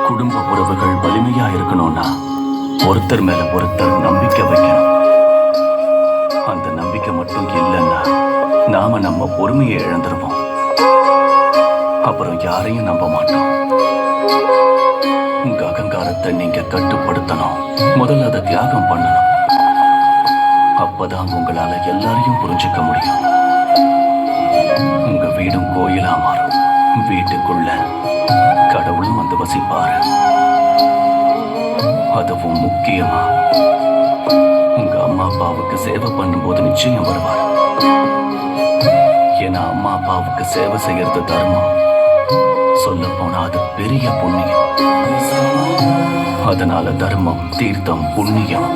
குடும்ப உறவுகள் வலிமையா இருக்கணும்னா ஒருத்தர் மேல ஒருத்தர் நம்பிக்கை வைக்கணும். அந்த நம்பிக்கை மட்டும் இல்லைன்னா நாம நம்ம பொறுமையை இழந்துருவோம். அப்புறம் யாரையும் நம்ப மாட்டோம். உங்க அகங்காரத்தை நீங்க கட்டுப்படுத்தணும். முதல்ல அதை தியாகம் பண்ணணும். அப்பதான் உங்களால எல்லாரையும் புரிஞ்சுக்க முடியும். உங்க வீடும் கோயிலா மாறும். வீட்டுக்குள்ள கடவுளும் வந்து வசிப்பாரு. அதுவும் முக்கியமா உங்க அம்மா அப்பாவுக்கு சேவை பண்ணும்போது நிச்சயம் வருவார். ஏன்னா அம்மா அப்பாவுக்கு சேவை செய்யறது தர்மம். சொல்ல போனா அது பெரிய புண்ணியம். அதனால தர்மம், தீர்த்தம், புண்ணியம்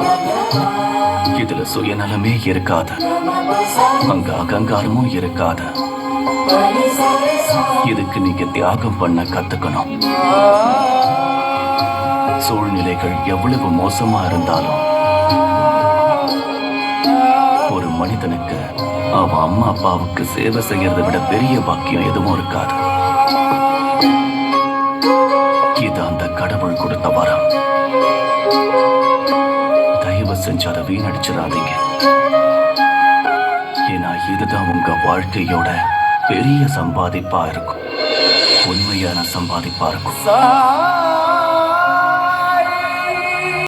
இதுல சுயநலமே இருக்காது. அங்க அகங்காரமும் இருக்காது. இதுக்கு நீங்க தியாகம் பண்ண கத்துக்கணும். சூழ்நிலைகள் எவ்வளவு மோசமா இருந்தாலும் ஒரு மனிதனுக்கு அவன் அம்மா அப்பாவுக்கு சேவை செய்யறதை விட பெரிய பாக்கியம் எதுவும் இருக்காது. இது அந்த கடவுள் கொடுத்த வரம். தயவு செஞ்சு அதை வீணடிச்சிடாதீங்க. ஏன்னா இதுதான் உங்க வாழ்க்கையோட பெரிய சம்பாதிப்பா இருக்கும். உண்மையான சம்பாதிப்பா இருக்கும்.